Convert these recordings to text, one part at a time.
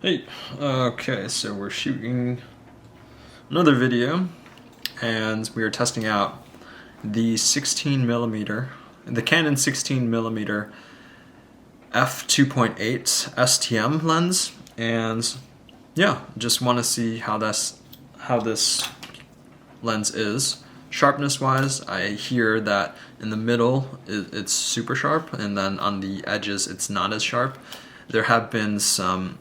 Hey, okay, so we're shooting another video, and we are testing out the 16mm, the Canon 16mm F2.8 STM lens, and yeah, just want to see how this lens is. Sharpness wise, I hear that in the middle it's super sharp, and then on the edges it's not as sharp. There have been some,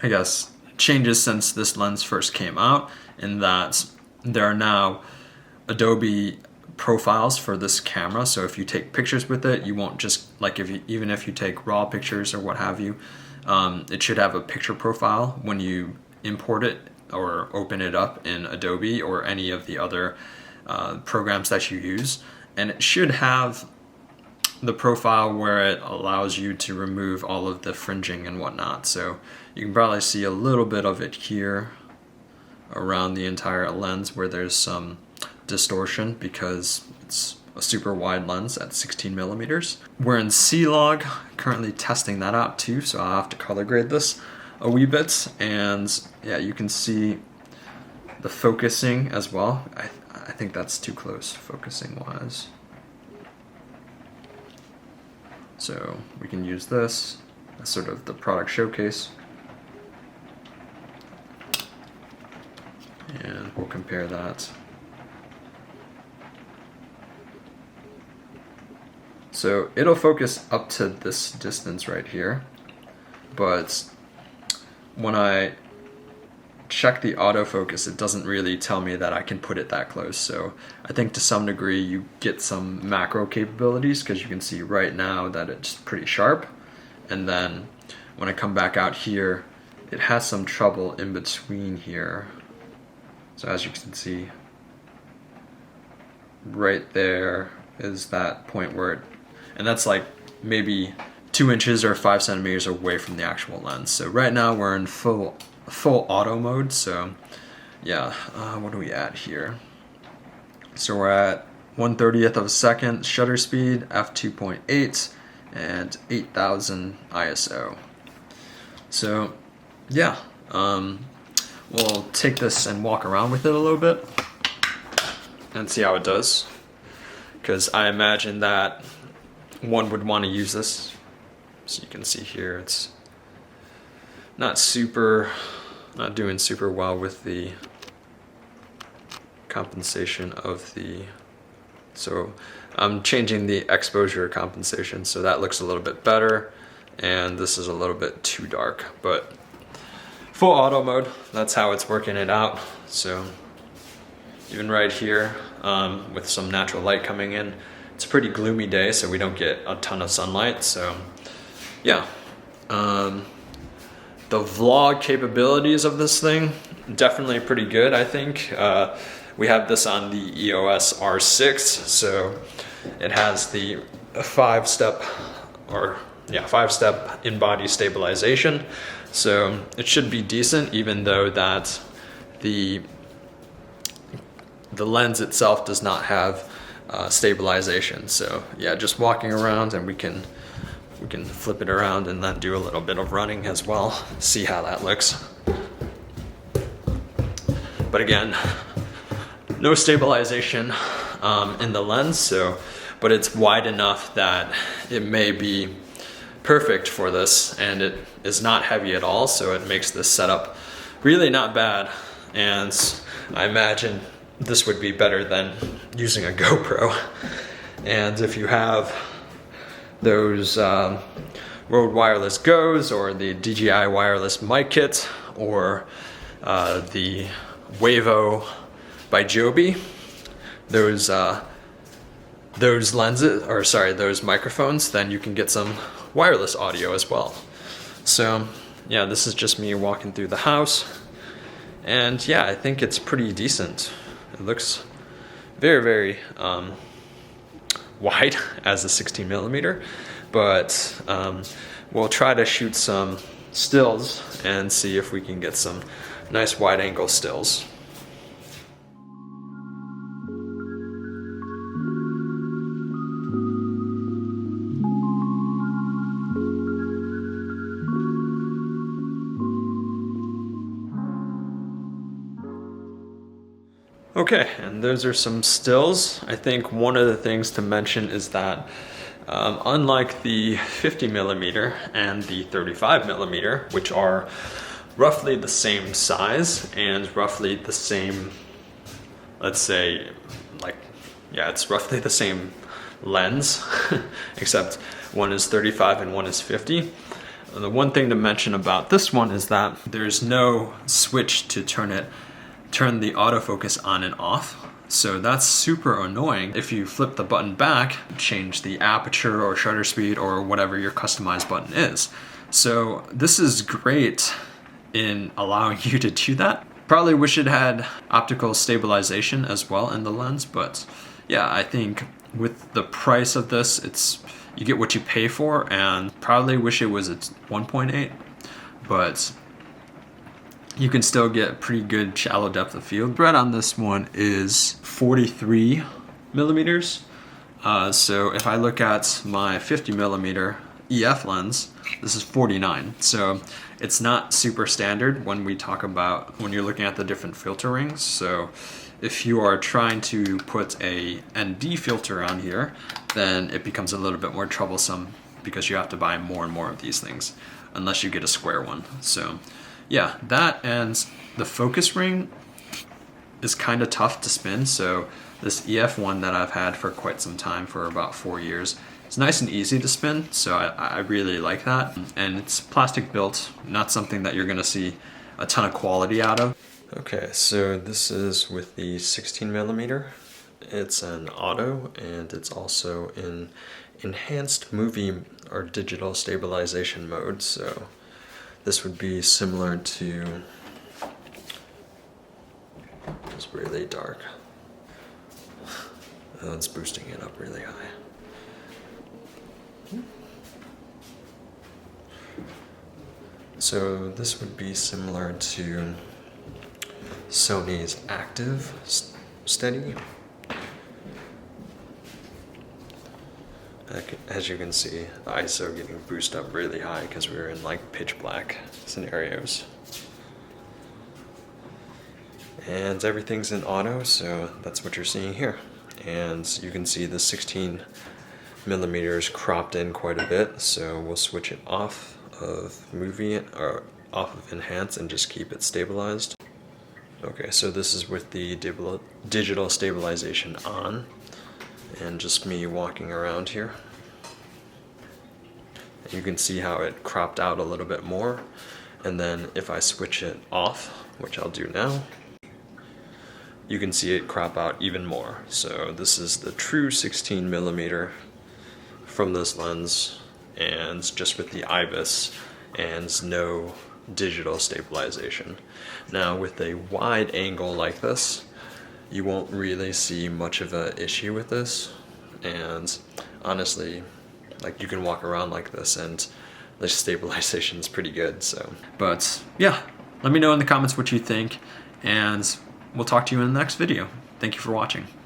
I guess, changes since this lens first came out, in that there are now Adobe Profiles for this camera. So if you take pictures with it, you won't just, like, even if you take raw pictures or what have you, it should have a picture profile when you import it or open it up in Adobe or any of the other programs that you use. And it should have the profile where it allows you to remove all of the fringing and whatnot. So you can probably see a little bit of it here around the entire lens where there's some distortion because it's a super wide lens at 16mm. We're in C-Log, currently testing that out too, so I'll have to color grade this a wee bit. And yeah, you can see the focusing as well. I think that's too close focusing wise. So we can use this as sort of the product showcase. And we'll compare that. So it'll focus up to this distance right here, but when I check the autofocus, it doesn't really tell me that I can put it that close. So I think to some degree you get some macro capabilities, because you can see right now that it's pretty sharp, and then when I come back out here, it has some trouble in between here. So as you can see, right there is that point where and that's like maybe 2 inches or 5 centimeters away from the actual lens. So right now we're in full auto mode. So yeah, what are we at here? So we're at 1/30th of a second shutter speed, f2.8, and 8000 ISO. So yeah, we'll take this and walk around with it a little bit and see how it does, because I imagine that one would want to use this. So you can see here it's not doing super well with the compensation of the, so I'm changing the exposure compensation, so that looks a little bit better, and this is a little bit too dark. But full auto mode, that's how it's working it out. So even right here, with some natural light coming in, it's a pretty gloomy day, so we don't get a ton of sunlight. So yeah, the vlog capabilities of this thing, definitely pretty good, I think. We have this on the EOS R6, so it has the 5-step in-body stabilization. So it should be decent, even though that the lens itself does not have stabilization. So yeah, just walking around, and we can flip it around and then do a little bit of running as well, see how that looks. But again, no stabilization in the lens, so but it's wide enough that it may be perfect for this, and it is not heavy at all, so it makes this setup really not bad. And I imagine this would be better than using a GoPro. And if you have those Rode Wireless Go's, or the DJI wireless mic kit, or the Wavo by Joby, those microphones, then you can get some wireless audio as well. So yeah, this is just me walking through the house, and yeah, I think it's pretty decent. It looks very, very wide as a 16mm, but we'll try to shoot some stills and see if we can get some nice wide angle stills. Okay, and those are some stills. I think one of the things to mention is that unlike the 50mm and the 35mm, which are roughly the same size and roughly the same, let's say, like, yeah, it's roughly the same lens, except one is 35 and one is 50. The one thing to mention about this one is that there's no switch to turn the autofocus on and off. So that's super annoying. If you flip the button back, change the aperture or shutter speed or whatever your customized button is. So this is great in allowing you to do that. Probably wish it had optical stabilization as well in the lens, but yeah, I think with the price of this, you get what you pay for, and probably wish it was at 1.8, but you can still get pretty good shallow depth of field. Thread on this one is 43mm. So if I look at my 50mm EF lens, this is 49. So it's not super standard when you're looking at the different filter rings. So if you are trying to put a ND filter on here, then it becomes a little bit more troublesome because you have to buy more and more of these things unless you get a square one. So yeah, that and the focus ring is kind of tough to spin. So this EF one that I've had for quite some time, for about 4 years, it's nice and easy to spin, so I really like that. And it's plastic built, not something that you're gonna see a ton of quality out of. Okay, so this is with the 16mm. It's an auto, and it's also in enhanced movie or digital stabilization mode. So this would be similar to, it's really dark. Oh, it's boosting it up really high. So this would be similar to Sony's Active Steady. As you can see, the ISO getting boosted up really high because we were in like pitch black scenarios. And everything's in auto, so that's what you're seeing here. And you can see the 16mm cropped in quite a bit, so we'll switch it off of movie or off of enhance and just keep it stabilized. Okay, so this is with the digital stabilization on, and just me walking around here. You can see how it cropped out a little bit more, and then if I switch it off, which I'll do now, you can see it crop out even more. So this is the true 16mm from this lens, and just with the IBIS and no digital stabilization. Now with a wide angle like this, you won't really see much of an issue with this, and honestly, like, you can walk around like this and the stabilization is pretty good. So, but yeah, let me know in the comments what you think, and we'll talk to you in the next video. Thank you for watching.